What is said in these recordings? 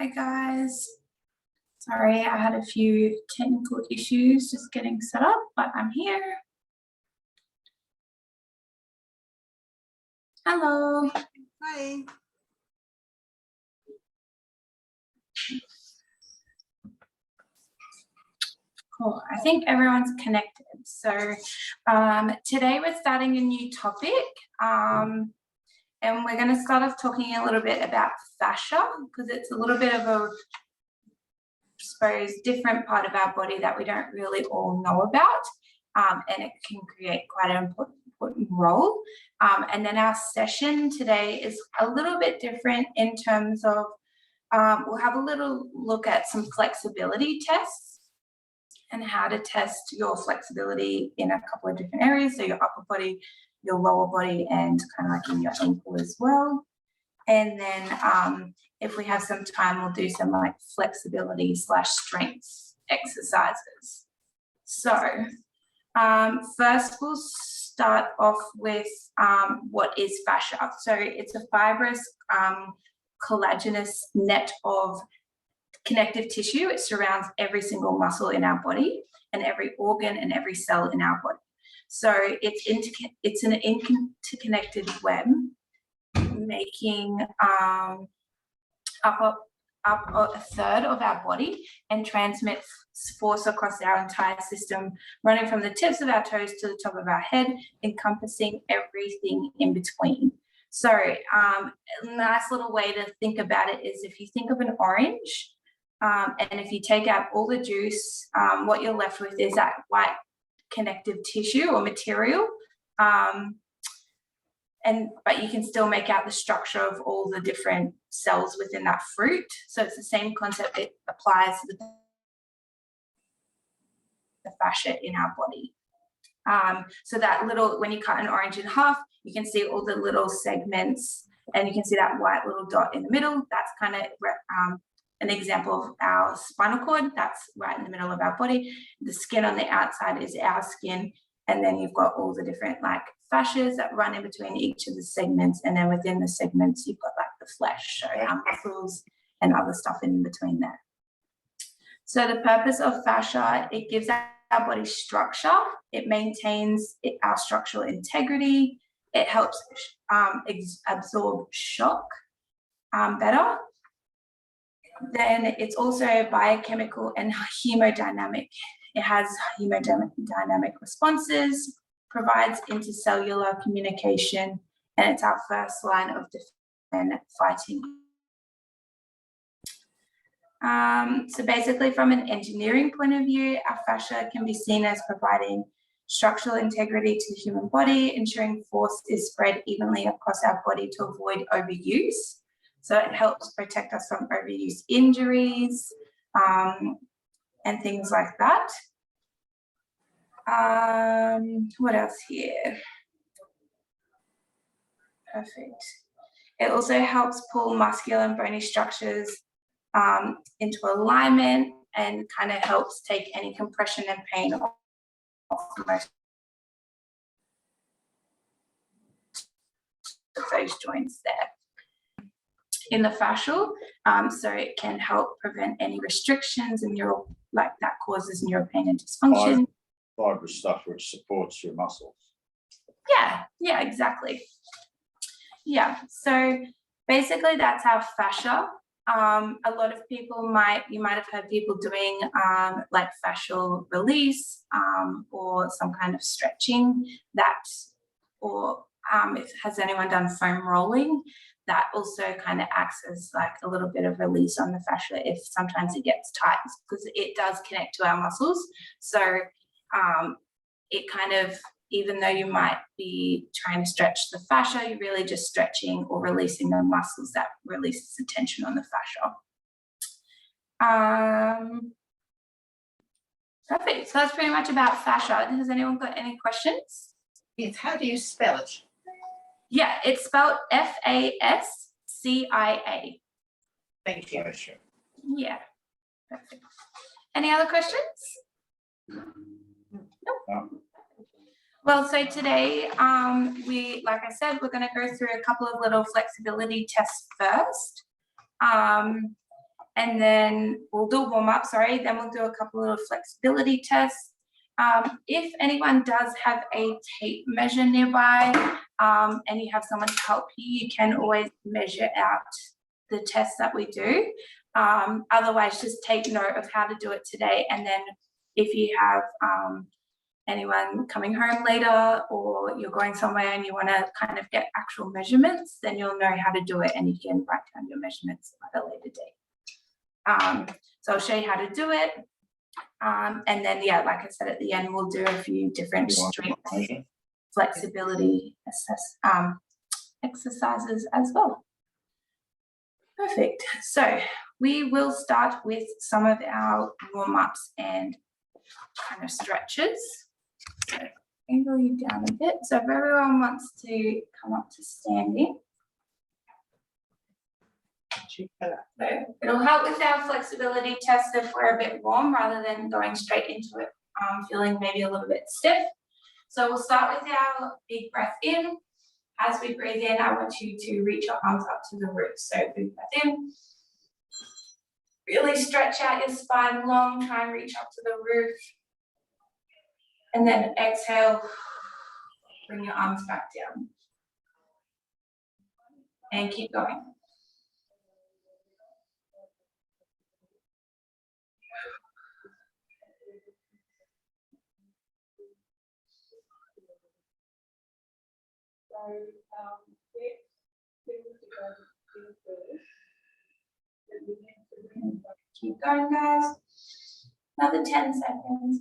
Hi guys. Sorry, I had a few technical issues just getting set up, but I'm here. Hello. Hi. Cool. I think everyone's connected. So today we're starting a new topic, and we're going to start off talking a little bit about fascia because it's a little bit of a, I suppose, different part of our body that we don't really all know about, and it can create quite an important role. And then our session today is a little bit different in terms of we'll have a little look at some flexibility tests and how to test your flexibility in a couple of different areas. So your upper body, your lower body, and kind of like in your ankle as well. And then if we have some time, we'll do some like flexibility / strength exercises. So first we'll start off with what is fascia. So it's a fibrous collagenous net of connective tissue. It surrounds every single muscle in our body and every organ and every cell in our body. So it's an interconnected web, making up a third of our body and transmits force across our entire system, running from the tips of our toes to the top of our head, encompassing everything in between. So a nice little way to think about it is if you think of an orange, and if you take out all the juice, what you're left with is that white connective tissue or material, but you can still make out the structure of all the different cells within that fruit. So it's the same concept. It applies to the fascia in our body. So that little, when you cut an orange in half, you can see all the little segments, and you can see that white little dot in the middle. That's kind of an example of our spinal cord. That's right in the middle of our body. The skin on the outside is our skin, and then you've got all the different like fascias that run in between each of the segments, and then within the segments you've got like the flesh, so our muscles and other stuff in between there. So the purpose of fascia, it gives our body structure, it maintains our structural integrity, it helps absorb shock better. Then it's also biochemical and hemodynamic. It has hemodynamic responses, provides intercellular communication, and it's our first line of defense fighting. So basically, from an engineering point of view, our fascia can be seen as providing structural integrity to the human body, ensuring force is spread evenly across our body to avoid overuse. So it helps protect us from overuse injuries and things like that. What else here? Perfect. It also helps pull muscular and bony structures into alignment and kind of helps take any compression and pain off most of those joints there. In the fascial, so it can help prevent any restrictions and neural, like that causes neural pain and dysfunction. Fibrous stuff which supports your muscles. Yeah, exactly. Yeah, so basically that's our fascia. A lot of people you might have heard people doing like fascial release or some kind of stretching or has anyone done foam rolling? That also kind of acts as like a little bit of release on the fascia if sometimes it gets tight, because it does connect to our muscles. So it kind of, even though you might be trying to stretch the fascia, you're really just stretching or releasing the muscles that releases the tension on the fascia. Perfect. So that's pretty much about fascia. Has anyone got any questions? Yes. How do you spell it? Yeah, it's spelled Fascia. Thank you. Yeah. Perfect. Any other questions? No. Well, so today, like I said, we're going to go through a couple of little flexibility tests first. And then we'll do a warm-up, then we'll do a couple of flexibility tests. If anyone does have a tape measure nearby and you have someone to help you, you can always measure out the tests that we do. Otherwise, just take note of how to do it today. And then if you have anyone coming home later or you're going somewhere and you want to kind of get actual measurements, then you'll know how to do it and you can write down your measurements at a later date. So I'll show you how to do it. And then, yeah, like I said, at the end, we'll do a few different strength flexibility exercises as well. Perfect. So we will start with some of our warm-ups and kind of stretches. So angle you down a bit. So if everyone wants to come up to standing. So it'll help with our flexibility test if we're a bit warm rather than going straight into it, feeling maybe a little bit stiff. So we'll start with our big breath in. As we breathe in, I want you to reach your arms up to the roof. So big breath in. Really stretch out your spine long, try and reach up to the roof. And then exhale, bring your arms back down. And keep going. Keep going, guys. Another 10 seconds.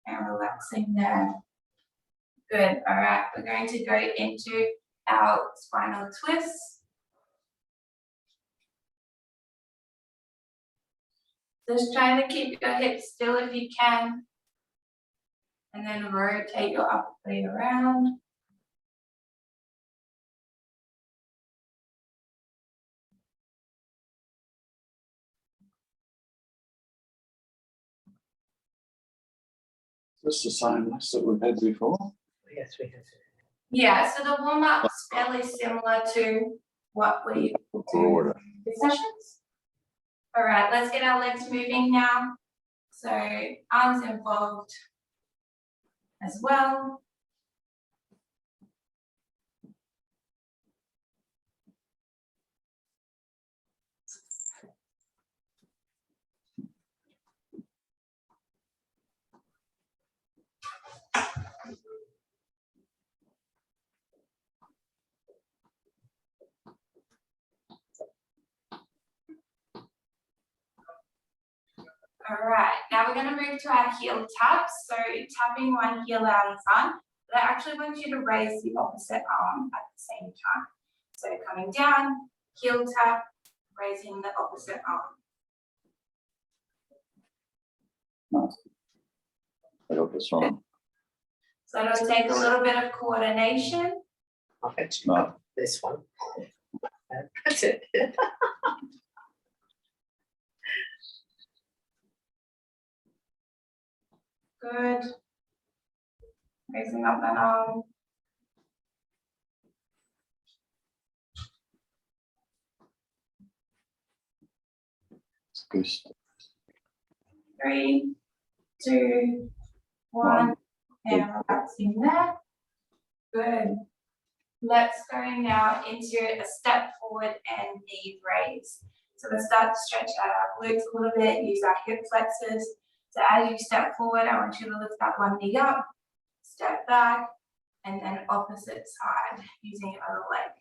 And relaxing there. Good. All right. We're going to go into our spinal twists. Just trying to keep your hips still if you can. And then rotate your upper body around. Is this the same list that we've had before? Yes, we have. Yeah, so the warm-up's fairly similar to what we do Broader. in the sessions. All right, let's get our legs moving now. So arms involved as well. All right, now we're going to move to our heel taps. So tapping one heel out in front, but I actually want you to raise the opposite arm at the same time. So coming down, heel tap, raising the opposite arm. Nice. I got this one. So it'll take a little bit of coordination. I've actually got this one. That's it. Good. Raising up that arm. It's boost. 3, 2, 1, and relaxing there. Good. Let's go now into a step forward and knee raise. So we'll start to stretch out our glutes a little bit, use our hip flexors. So as you step forward, I want you to lift that one knee up, step back, and then opposite side using your other leg.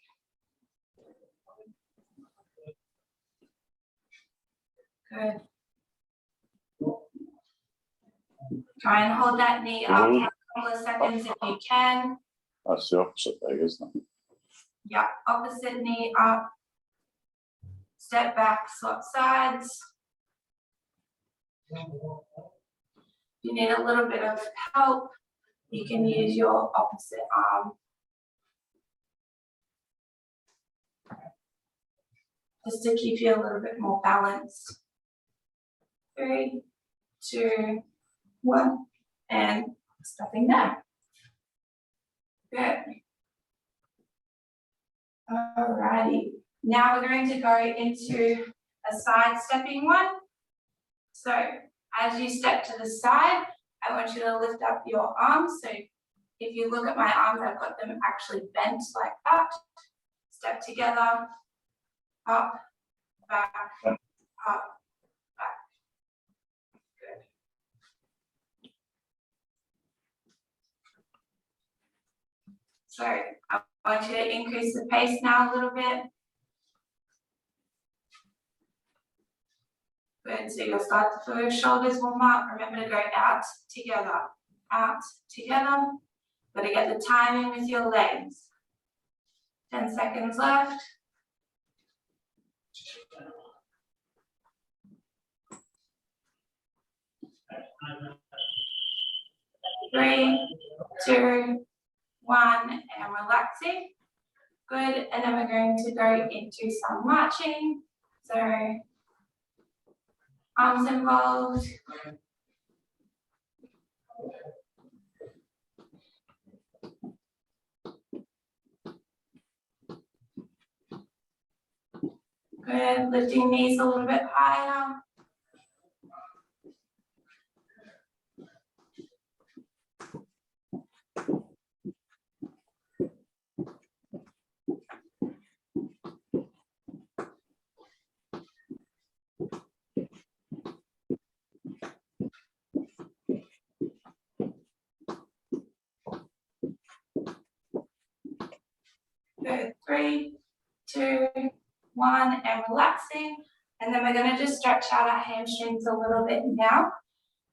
Good. Try and hold that knee up for a couple of seconds if you can. That's the opposite leg, isn't it? Yeah, opposite knee up. Step back, swap sides. If you need a little bit of help, you can use your opposite arm. Just to keep you a little bit more balanced. 3, 2, 1, and stopping there. Good. Alrighty. Now we're going to go into a side stepping one. So as you step to the side, I want you to lift up your arms. So if you look at my arms, I've got them actually bent like that. Step together, up, back, up, back. Good. So I want you to increase the pace now a little bit. Good, so you'll start to feel your shoulders warm up. Remember to go out together. Got to get the timing with your legs. 10 seconds left. 3, 2, 1, and relaxing. Good, and then we're going to go into some marching. So arms involved. Good, lifting knees a little bit higher. Good, 3, 2, 1, and relaxing. And then we're going to just stretch out our hamstrings a little bit now.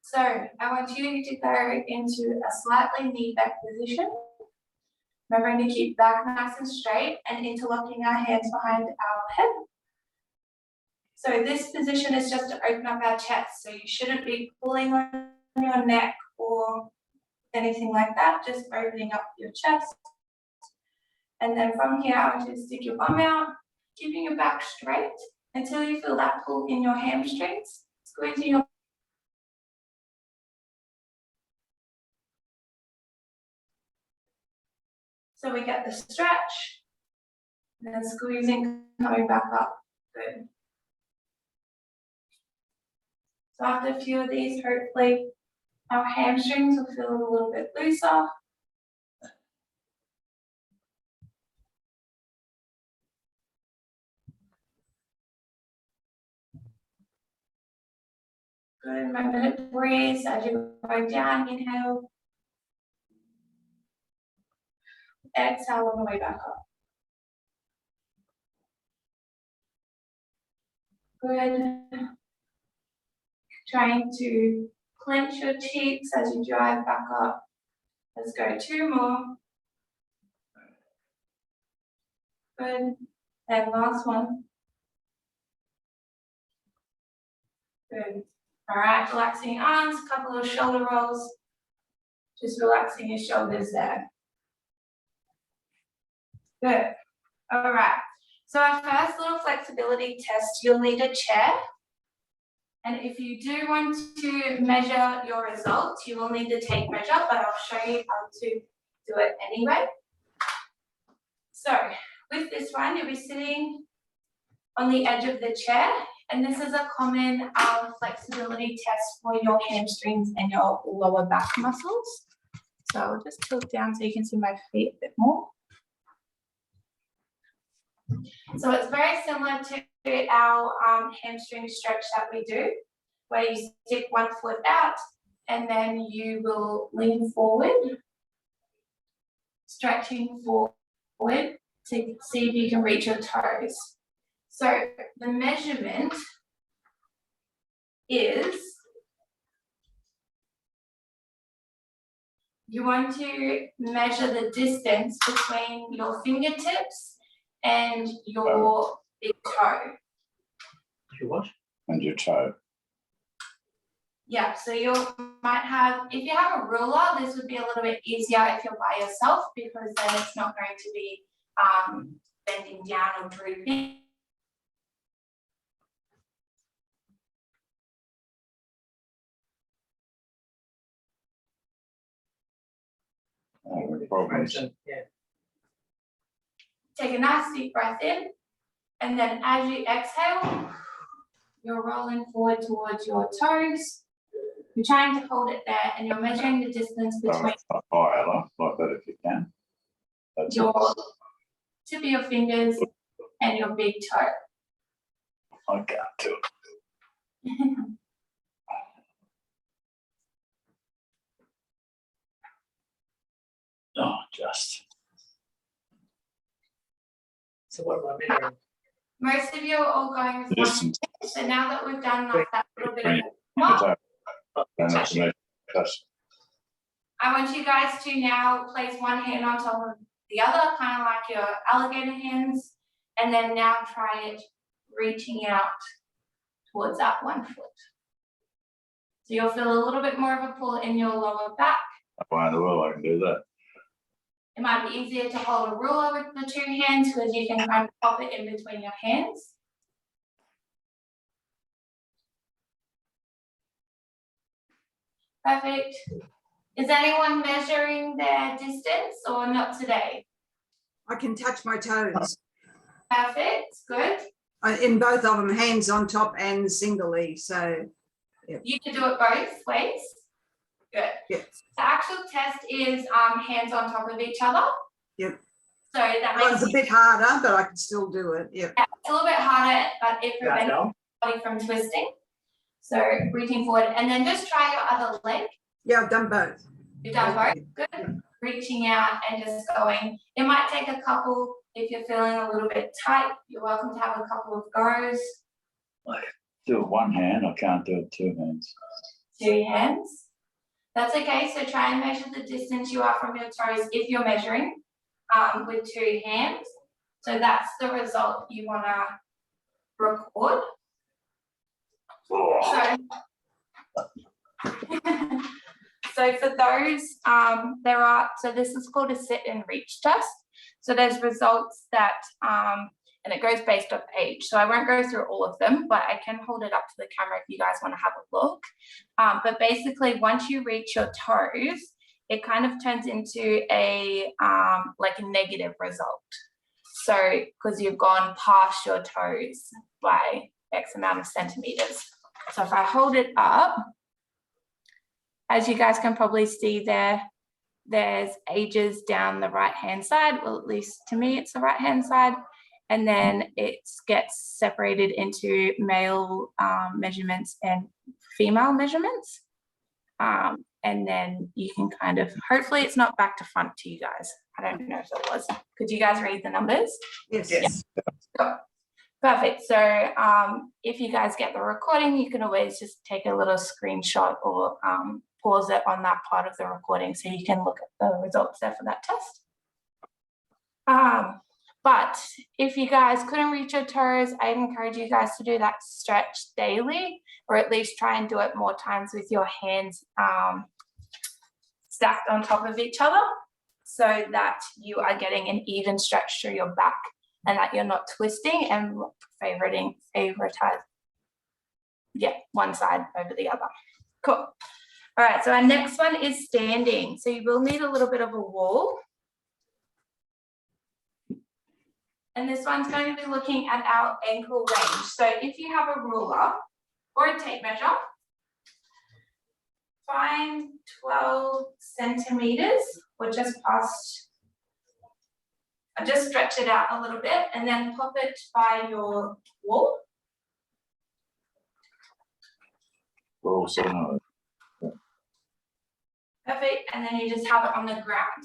So I want you to go into a slightly knee back position. Remembering to keep back nice and straight and interlocking our hands behind our head. So this position is just to open up our chest. So you shouldn't be pulling on your neck or anything like that, just opening up your chest. And then from here, I want you to stick your bum out, keeping your back straight until you feel that pull in your hamstrings, squeezing your so we get the stretch, and then squeezing, coming back up. Good. So after a few of these, hopefully our hamstrings will feel a little bit looser. Good, remember to breathe as you go down, inhale. Exhale on the way back up. Good. Trying to clench your cheeks as you drive back up. Let's go 2 more. Good. And last one. Good. All right, relaxing arms, couple of shoulder rolls. Just relaxing your shoulders there. Good. All right. So our first little flexibility test, you'll need a chair. And if you do want to measure your results, you will need to take measure, but I'll show you how to do it anyway. So with this one, you'll be sitting on the edge of the chair, and this is a common flexibility test for your hamstrings and your lower back muscles. So I'll just tilt down so you can see my feet a bit more. So it's very similar to our hamstring stretch that we do, where you stick one foot out and then you will lean forward, stretching forward to see if you can reach your toes. So the measurement is you want to measure the distance between your fingertips and your big toe. You what? And your toe. Yeah, so you might have, if you have a ruler, this would be a little bit easier if you're by yourself, because then it's not going to be bending down or drooping. Problems. Yeah. Take a nice deep breath in, and then as you exhale, you're rolling forward towards your toes. You're trying to hold it there, and you're measuring the distance between Higher, like that if you can. That's your it. tip of your fingers and your big toe. I can't do it. Oh, just. So what am I measuring? Most of you are all going with one. Distance. So now that we've done like that little bit of Bring warm-up, And that's me. That's I want you guys to now place one hand on top of the other, kind of like your alligator hands, and then now try it reaching out towards that 1 foot. So you'll feel a little bit more of a pull in your lower back. I find the world I can do that. It might be easier to hold a ruler with the two hands because you can kind of pop it in between your hands. Perfect. Is anyone measuring their distance or not today? I can touch my toes Perfect, good. in both of them, hands on top and singly. So, You can do it both ways. Good. yes. The actual test is hands on top of each other. Yep. So that That makes was a bit harder, but I can still do it. Yep. yeah, it's a little bit harder, but it prevents No. the body from twisting. So reaching forward, and then just try your other leg. Yeah, I've done both. You've done both. Good. Reaching out and just going. It might take a couple. If you're feeling a little bit tight, you're welcome to have a couple of goes. Do it one hand, I can't do it two hands. Two hands. That's okay. So try and measure the distance you are from your toes if you're measuring with two hands. So that's the result you want to record. Oh. So for those, so this is called a sit and reach test. So there's results that, and it goes based on age. So I won't go through all of them, but I can hold it up to the camera if you guys want to have a look. But basically, once you reach your toes, it kind of turns into a like a negative result. So because you've gone past your toes by X amount of centimeters. So if I hold it up, as you guys can probably see there, there's ages down the right-hand side. Well, at least to me, it's the right-hand side. And then it gets separated into male measurements and female measurements. And then you can kind of, hopefully it's not back to front to you guys. I don't know if it was. Could you guys read the numbers? Yes. Yes. Cool. Perfect. So if you guys get the recording, you can always just take a little screenshot or pause it on that part of the recording so you can look at the results there for that test. But if you guys couldn't reach your toes, I'd encourage you guys to do that stretch daily, or at least try and do it more times with your hands stacked on top of each other so that you are getting an even stretch through your back and that you're not twisting and favoriting one side over the other. Cool. All right, so our next one is standing. So you will need a little bit of a wall. And this one's going to be looking at our ankle range. So if you have a ruler or a tape measure, find 12 centimeters or just past, just stretch it out a little bit and then pop it by your wall. We're all sitting on it. Perfect, and then you just have it on the ground.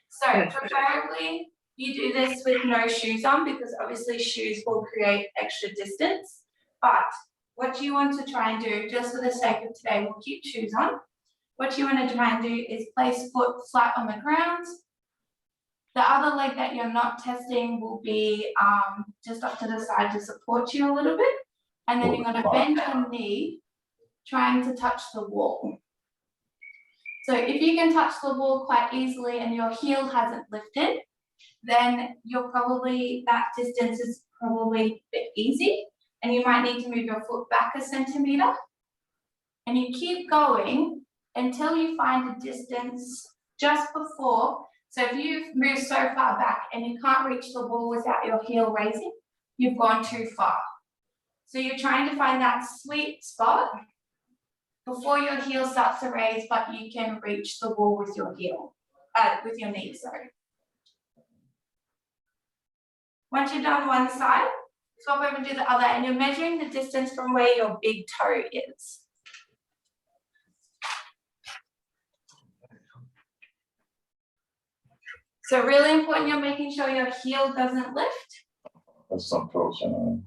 So preferably you do this with no shoes on because obviously shoes will create extra distance. But what you want to try and do, just for the sake of today, we'll keep shoes on. What you want to try and do is place foot flat on the ground. The other leg that you're not testing will be just up to the side to support you a little bit. And then you're going to bend your knee, trying to touch the wall. So if you can touch the wall quite easily and your heel hasn't lifted, then that distance is probably a bit easy and you might need to move your foot back a centimeter. And you keep going until you find a distance just before So if you've moved so far back and you can't reach the wall without your heel raising, you've gone too far. So you're trying to find that sweet spot before your heel starts to raise, but you can reach the wall with your heel, with your knee, sorry. Once you've done one side, swap over and do the other, and you're measuring the distance from where your big toe is. So really important, you're making sure your heel doesn't lift. That's not close anyway.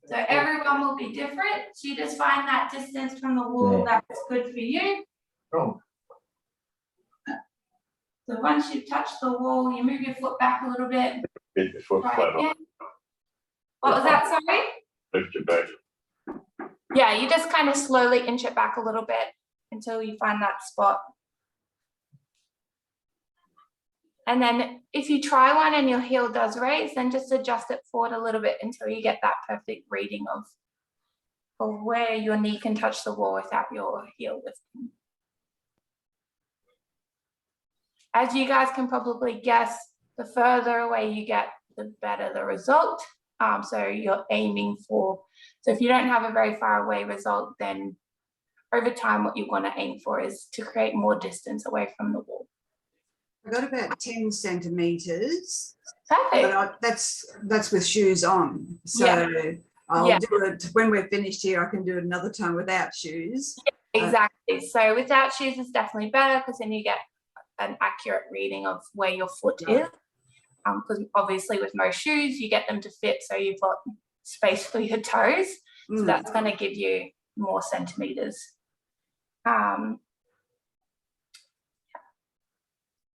So everyone will be different. So you just find that distance from the wall that's good for you. Oh. So once you've touched the wall, you move your foot back a little bit. Get your foot Try flat again. on. What was that, sorry? Lift your back. Yeah, you just kind of slowly inch it back a little bit until you find that spot. And then if you try one and your heel does raise, then just adjust it forward a little bit until you get that perfect reading of where your knee can touch the wall without your heel lifting. As you guys can probably guess, the further away you get, the better the result. So you're aiming for, so if you don't have a very far away result, then over time what you want to aim for is to create more distance away from the wall. I got about 10 centimeters. Perfect. But that's with shoes on. So Yeah. I'll do it when we're finished here. I can do it another time without shoes. Exactly. So without shoes is definitely better because then you get an accurate reading of where your foot is. Because obviously with most shoes, you get them to fit so you've got space for your toes. So that's going to give you more centimeters.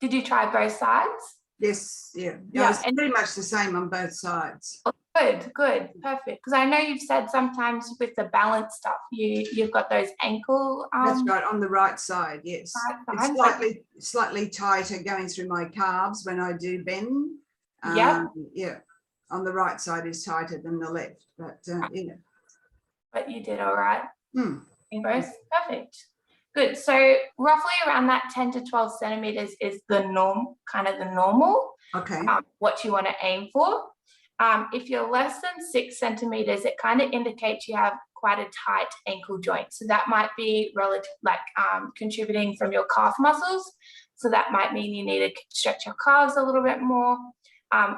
Did you try both sides? Yes, yeah. Yeah, It's pretty much the same on both sides. Good, perfect. Because I know you've said sometimes with the balance stuff, you've got those ankle. That's right, on the right side, yes. Right It's slightly tighter going through my calves when I do bend. Yeah, on the right side is tighter than the left, but yeah. but you did all right. Hmm. In both, perfect. Good. So roughly around that 10 to 12 centimeters is the norm, kind of the normal. Okay. What you want to aim for. If you're less than 6 centimeters, it kind of indicates you have quite a tight ankle joint. So that might be relative, like contributing from your calf muscles. So that might mean you need to stretch your calves a little bit more,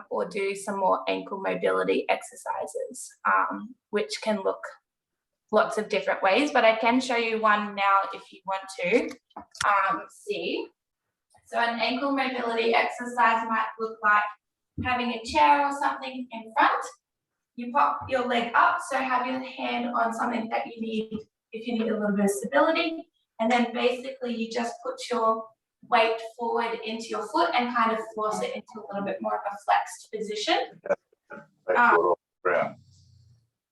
or do some more ankle mobility exercises, which can look lots of different ways, but I can show you one now if you want to see. So an ankle mobility exercise might look like having a chair or something in front. You pop your leg up, so have your hand on something that you need if you need a little bit of stability, and then basically you just put your weight forward into your foot and kind of force it into a little bit more of a flexed position.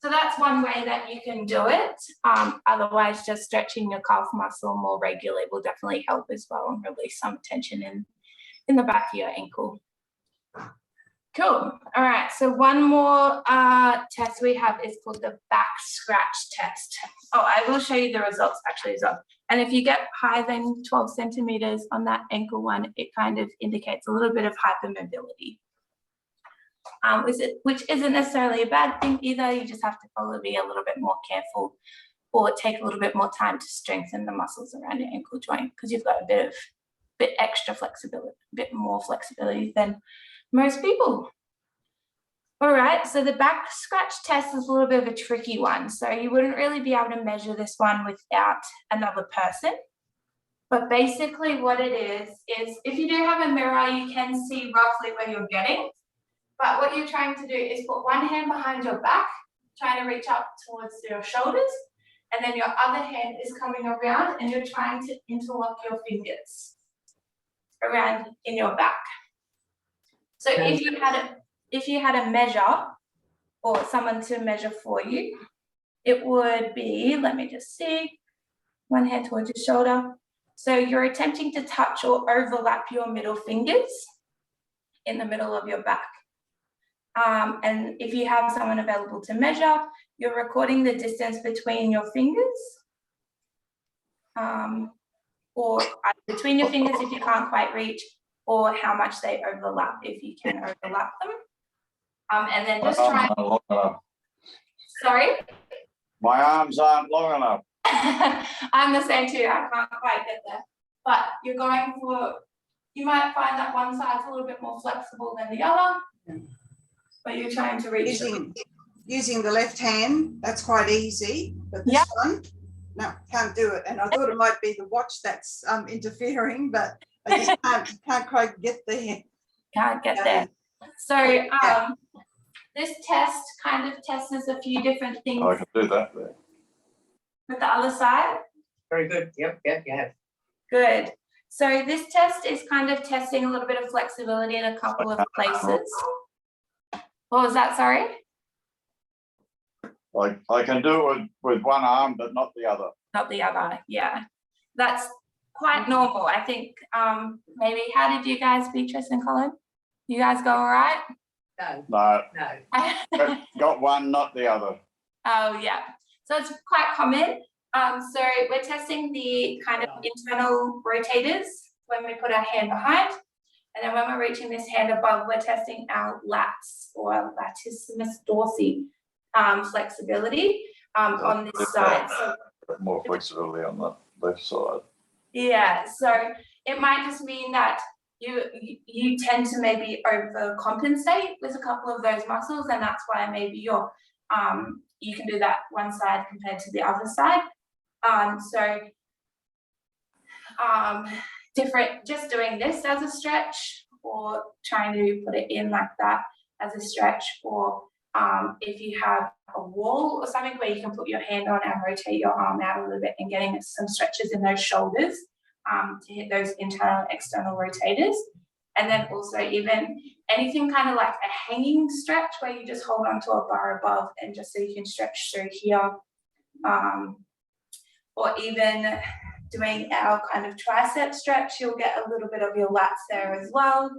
So that's one way that you can do it. Otherwise, just stretching your calf muscle more regularly will definitely help as well and release some tension in the back of your ankle. Cool. All right. So one more test we have is called the back scratch test. Oh, I will show you the results actually as well. And if you get higher than 12 centimeters on that ankle one, it kind of indicates a little bit of hypermobility. Which isn't necessarily a bad thing either. You just have to probably be a little bit more careful or take a little bit more time to strengthen the muscles around your ankle joint because you've got a bit extra flexibility, a bit more flexibility than most people. All right, so the back scratch test is a little bit of a tricky one. So you wouldn't really be able to measure this one without another person. But basically what it is if you do have a mirror, you can see roughly where you're getting. But what you're trying to do is put one hand behind your back, trying to reach up towards your shoulders, and then your other hand is coming around and you're trying to interlock your fingers around in your back. So if you had a measure or someone to measure for you, it would be, let me just see, one hand towards your shoulder. So you're attempting to touch or overlap your middle fingers in the middle of your back. And if you have someone available to measure, you're recording the distance between your fingers. or between your fingers if you can't quite reach, or how much they overlap if you can overlap them. And then just try. Long enough. Sorry? My arms aren't long enough. I'm the same too, I can't quite get there. But you're going for, you might find that one side's a little bit more flexible than the other, but you're trying to reach Using the left hand, that's quite easy, but this one, no, can't do it. And I thought it might be the watch that's interfering, but I just can't quite get there. Can't get there. So this test kind of tests a few different things. I can do that there. With the other side. Very good. Yep, you have. Good. So this test is kind of testing a little bit of flexibility in a couple of places. What was that, sorry? I can do it with one arm, but not the other. Not the other, yeah. That's quite normal. I think maybe, how did you guys, Beatrice and Colin? You guys go all right? No. Got one, not the other. Oh, yeah. So it's quite common. So we're testing the kind of internal rotators when we put our hand behind. And then when we're reaching this hand above, we're testing our lats or latissimus dorsi flexibility on this side. So more flexibility on the left side. yeah, so it might just mean that you tend to maybe overcompensate with a couple of those muscles, and that's why maybe you're you can do that one side compared to the other side. Different, just doing this as a stretch, or trying to put it in like that as a stretch, or if you have a wall or something where you can put your hand on and rotate your arm out a little bit and getting some stretches in those shoulders to hit those internal and external rotators. And then also even anything kind of like a hanging stretch where you just hold onto a bar above and just so you can stretch through here. Or even doing our kind of tricep stretch, you'll get a little bit of your lats there as well.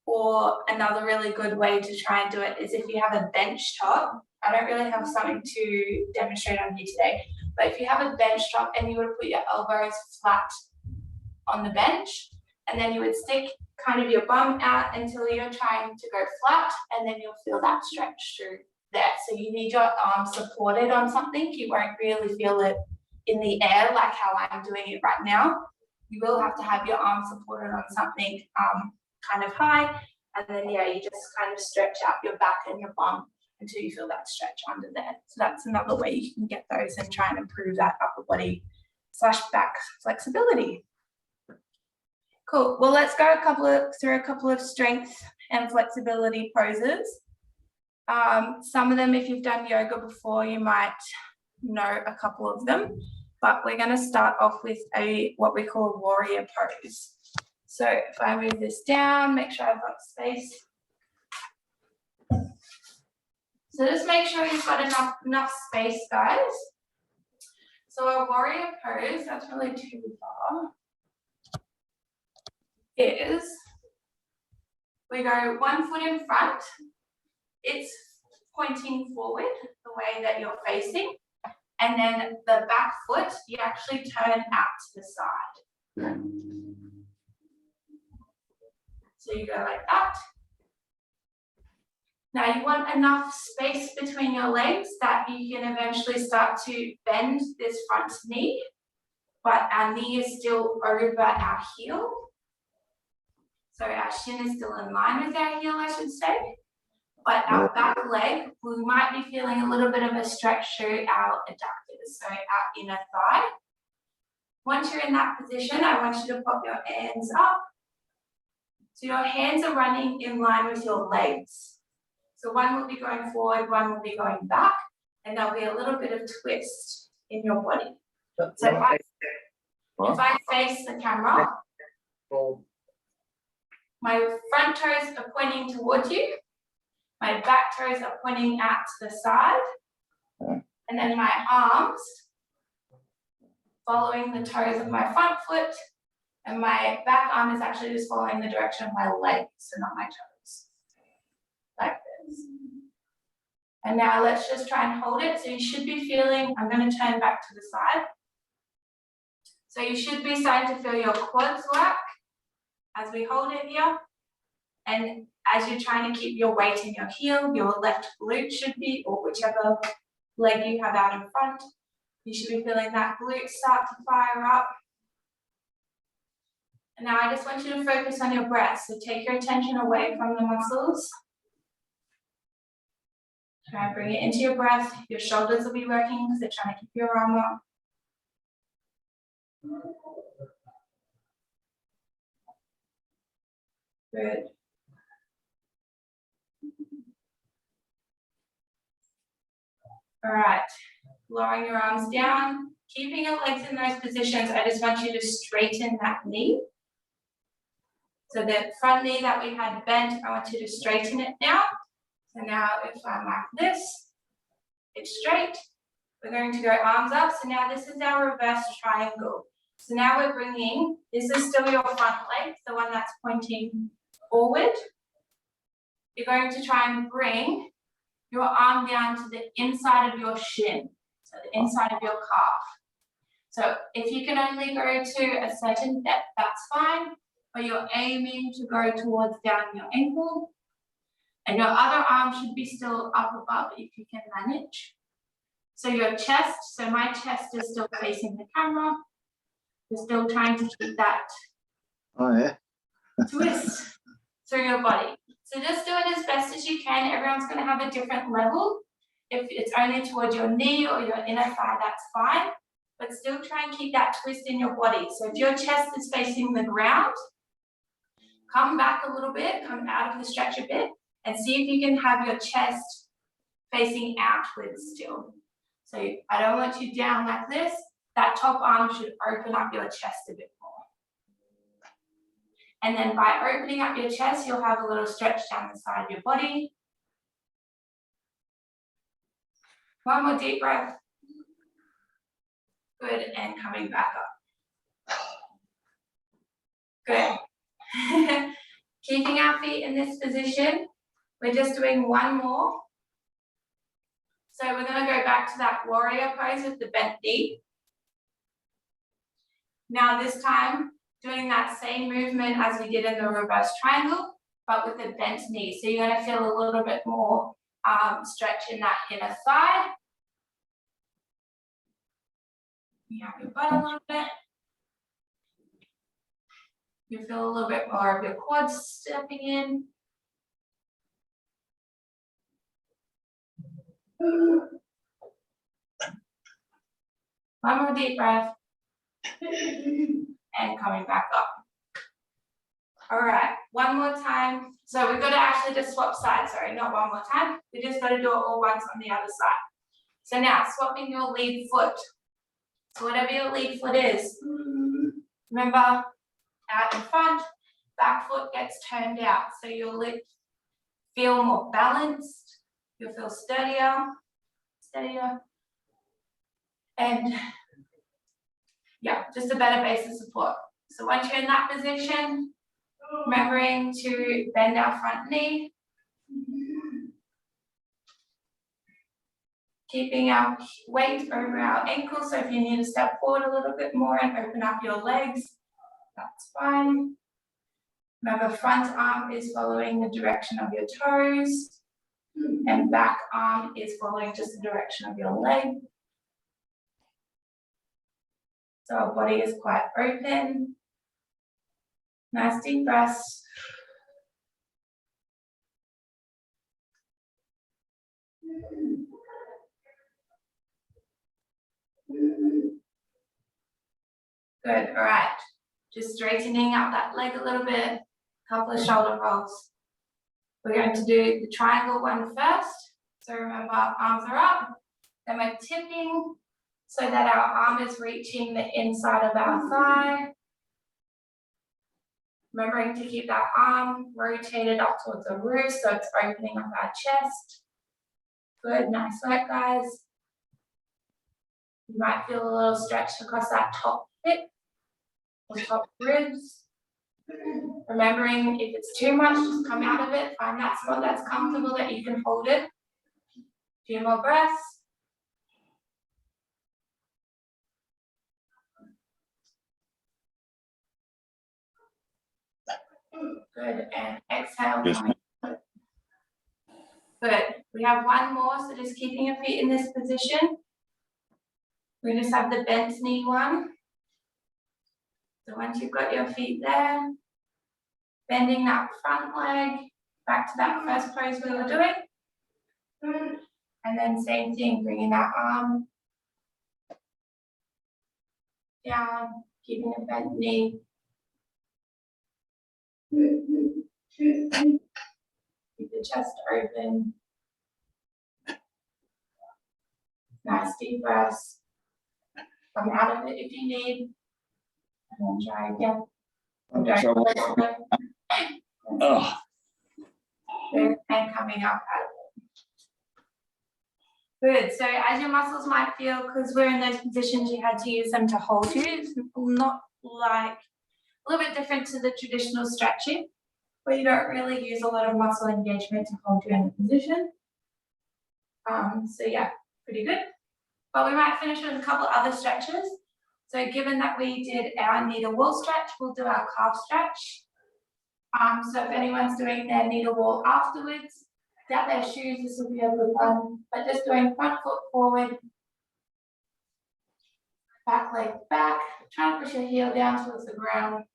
Or another really good way to try and do it is if you have a bench top. I don't really have something to demonstrate on here today, but if you have a bench top and you would put your elbows flat on the bench, and then you would stick kind of your bum out until you're trying to go flat, and then you'll feel that stretch through there. So you need your arm supported on something. You won't really feel it in the air like how I'm doing it right now. You will have to have your arm supported on something kind of high, and then you just kind of stretch out your back and your bum until you feel that stretch under there. So that's another way you can get those and try and improve that upper body / back flexibility. Cool. Well, let's go through a couple of strength and flexibility poses. Some of them, if you've done yoga before, you might know a couple of them, but we're going to start off with what we call a warrior pose. So if I move this down, make sure I've got space. So just make sure you've got enough space, guys. So a warrior pose, that's really too far, is we go 1 foot in front. It's pointing forward the way that you're facing, and then the back foot you actually turn out to the side. So you go like that. Now you want enough space between your legs that you can eventually start to bend this front knee, but our knee is still over our heel. So our shin is still in line with our heel, I should say. But our back leg, we might be feeling a little bit of a stretch through our adductors, so our inner thigh. Once you're in that position, I want you to pop your hands up. So your hands are running in line with your legs. So one will be going forward, one will be going back, and there'll be a little bit of twist in your body. So if I face the camera, my front toes are pointing towards you. My back toes are pointing out to the side, and then my arms following the toes of my front foot, and my back arm is actually just following the direction of my legs, so not my toes, like this. And now let's just try and hold it. So you should be feeling, I'm going to turn back to the side. So you should be starting to feel your quads work as we hold it here. And as you're trying to keep your weight in your heel, your left glute should be, or whichever leg you have out in front, you should be feeling that glute start to fire up. And now I just want you to focus on your breath. So take your attention away from the muscles. Try and bring it into your breath. Your shoulders will be working because they're trying to keep your arm up. Good. All right, lowering your arms down, keeping your legs in those positions. I just want you to straighten that knee. So the front knee that we had bent, I want you to straighten it now. So now if I'm like this, it's straight. We're going to go arms up. So now this is our reverse triangle. So now we're bringing, this is still your front leg, the one that's pointing forward. You're going to try and bring your arm down to the inside of your shin, so the inside of your calf. So if you can only go to a certain depth, that's fine, but you're aiming to go towards down your ankle. And your other arm should be still up above if you can manage. So your chest, so my chest is still facing the camera. You're still trying to keep that twist through your body. So just do it as best as you can. Everyone's going to have a different level. If it's only towards your knee or your inner thigh, that's fine. But still try and keep that twist in your body. So if your chest is facing the ground, come back a little bit, come out of the stretch a bit, and see if you can have your chest facing outwards still. So I don't want you down like this. That top arm should open up your chest a bit more. And then by opening up your chest, you'll have a little stretch down the side of your body. One more deep breath. Good, and coming back up. Good. Keeping our feet in this position. We're just doing one more. So we're going to go back to that warrior pose with the bent knee. Now this time, doing that same movement as we did in the reverse triangle, but with a bent knee. So you're going to feel a little bit more stretch in that inner thigh. You have your butt a little bit. You feel a little bit more of your quads stepping in. One more deep breath. And coming back up. All right, one more time. So we've got to actually just swap sides, sorry, not one more time. We just got to do it all once on the other side. So now swapping your lead foot. So whatever your lead foot is, remember out in front, back foot gets turned out. So you'll feel more balanced, you'll feel steadier, and yeah, just a better base of support. So once you're in that position, remembering to bend our front knee, keeping our weight over our ankles. So if you need to step forward a little bit more and open up your legs, that's fine. Remember, front arm is following the direction of your toes, and back arm is following just the direction of your leg. So our body is quite open. Nice deep breaths. Good, all right. Just straightening out that leg a little bit, couple of shoulder rolls. We're going to do the triangle one first. So remember, arms are up. Then we're tipping so that our arm is reaching the inside of our thigh. Remembering to keep that arm rotated up towards the roof so it's opening up our chest. Good, nice work, guys. You might feel a little stretch across that top hip or top ribs. Remembering if it's too much, just come out of it. Find that spot that's comfortable that you can hold it. A few more breaths. Good, and exhale. Yes. Good. We have one more, so just keeping your feet in this position. We just have the bent knee one. So once you've got your feet there, bending that front leg back to that first pose we were doing. And then same thing, bringing that arm down, keeping a bent knee. Keep the chest open. Nice deep breaths. Come out of it if you need. And then try again. Oh, Good. And coming up out of it. Good. So as your muscles might feel, because we're in those positions, you had to use them to hold you. It's not like a little bit different to the traditional stretching, where you don't really use a lot of muscle engagement to hold you in the position. So yeah, pretty good. But we might finish with a couple other stretches. So given that we did our needle wall stretch, we'll do our calf stretch. So if anyone's doing their needle wall afterwards, without their shoes, this will be a good one. But just doing front foot forward, back leg back, try to push your heel down towards the ground.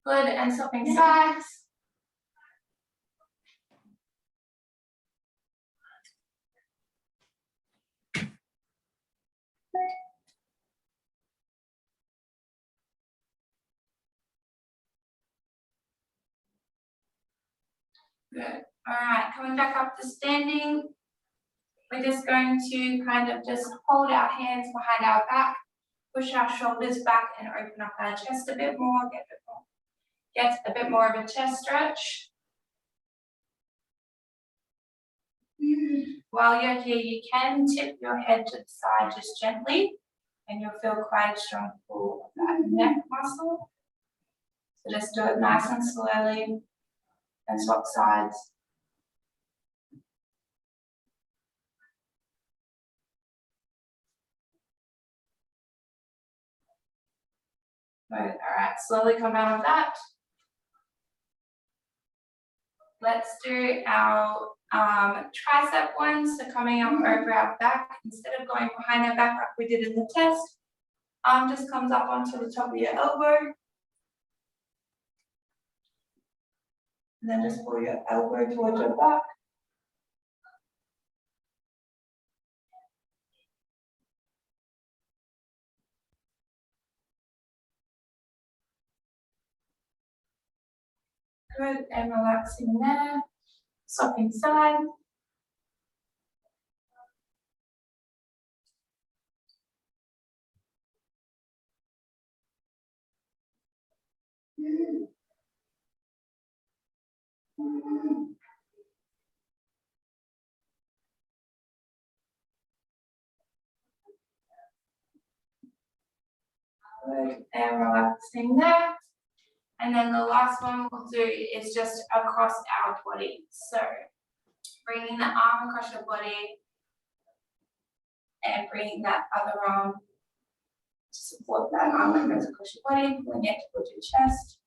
Good, and swapping sides. Good. All right, coming back up to standing. We're just going to kind of just hold our hands behind our back, push our shoulders back and open up our chest a bit more, get a bit more of a chest stretch. While you're here, you can tip your head to the side just gently, and you'll feel quite a strong pull of that neck muscle. So just do it nice and slowly and swap sides. Good. All right, slowly come out of that. Let's do our tricep one. So coming up over our back, instead of going behind our back like we did in the test, arm just comes up onto the top of your elbow. And then just pull your elbow towards your back. Good, and relaxing there. Swapping side. Good, and relaxing there. And then the last one we'll do is just across our body. So bringing the arm across your body and bringing that other arm to support that arm that goes across your body, pulling it towards your chest.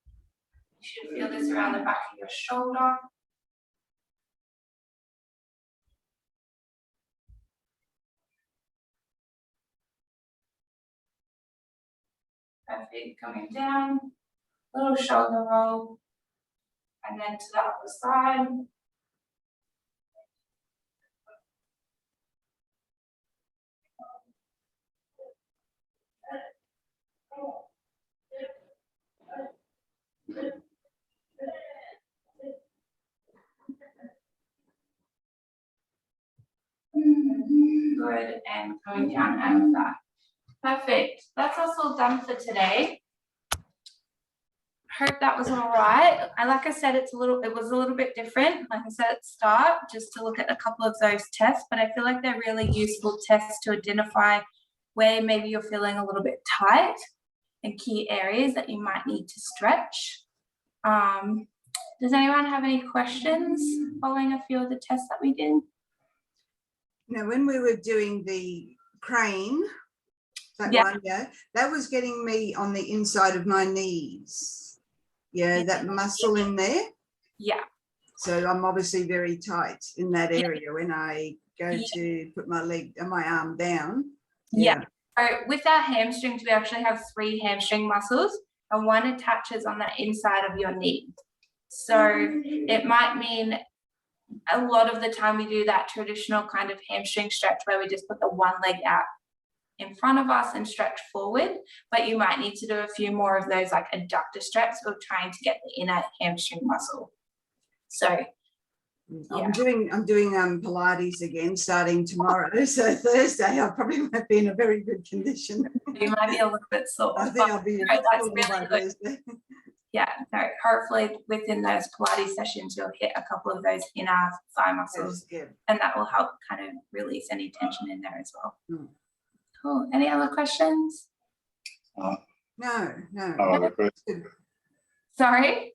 You should feel this around the back of your shoulder. Perfect, coming down, little shoulder roll, and then to the other side. Good, and coming down out of that. Perfect, that's us all done for today. Hope that was all right. Like I said, it was a little bit different. Like I said at the start, just to look at a couple of those tests, but I feel like they're really useful tests to identify where maybe you're feeling a little bit tight and key areas that you might need to stretch. Does anyone have any questions following a few of the tests that we did? Now, when we were doing the crane, that Yeah. one, yeah, that was getting me on the inside of my knees. Yeah, that muscle in there. Yeah. So I'm obviously very tight in that area when I go to put my arm down. Yeah. So with our hamstrings, we actually have 3 hamstring muscles, and one attaches on the inside of your knee. So it might mean a lot of the time we do that traditional kind of hamstring stretch where we just put the one leg out in front of us and stretch forward, but you might need to do a few more of those like adductor stretches or trying to get the inner hamstring muscle. So I'm doing Pilates again starting tomorrow. So Thursday I probably won't be in a very good condition. you might be a little bit sore. I think I'll be a bit sore by Thursday. Yeah, no, hopefully within those Pilates sessions, you'll hit a couple of those inner thigh muscles, and that will help kind of release any tension in there as well. Cool. Any other questions? No. No other questions. Sorry?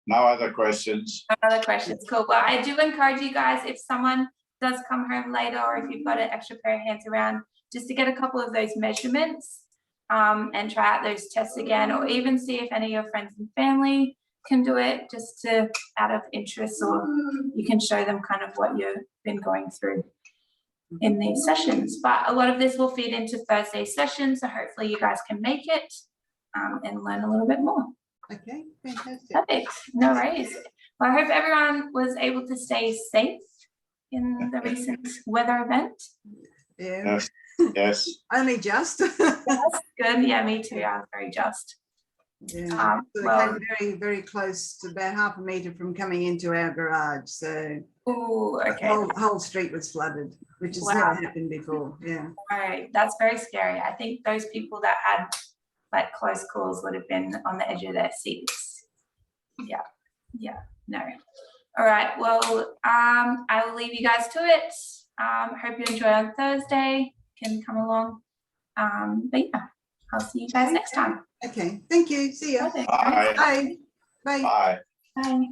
No other questions. No other questions. Cool. Well, I do encourage you guys, if someone does come home later or if you've got an extra pair of hands around, just to get a couple of those measurements and try out those tests again, or even see if any of your friends and family can do it, just to out of interest, or you can show them kind of what you've been going through in these sessions. But a lot of this will feed into Thursday's session, so hopefully you guys can make it and learn a little bit more. Okay, fantastic. Perfect. No worries. Well, I hope everyone was able to stay safe in the recent weather event. Yeah. Yes. Yes. Only just. That's good. Yeah, me too. I was very just. Yeah. So well, it came very, very close to about half a metre from coming into our garage. So oh, okay. the whole street was flooded, which has never happened before. Yeah. Right. That's very scary. I think those people that had like close calls would have been on the edge of their seats. Yeah. Yeah. No. All right. Well, I will leave you guys to it. Hope you enjoy on Thursday. Can come along. But yeah, I'll see you guys next time. Okay. Thank you. See ya. Okay. Bye. Bye. Bye. Bye. Bye.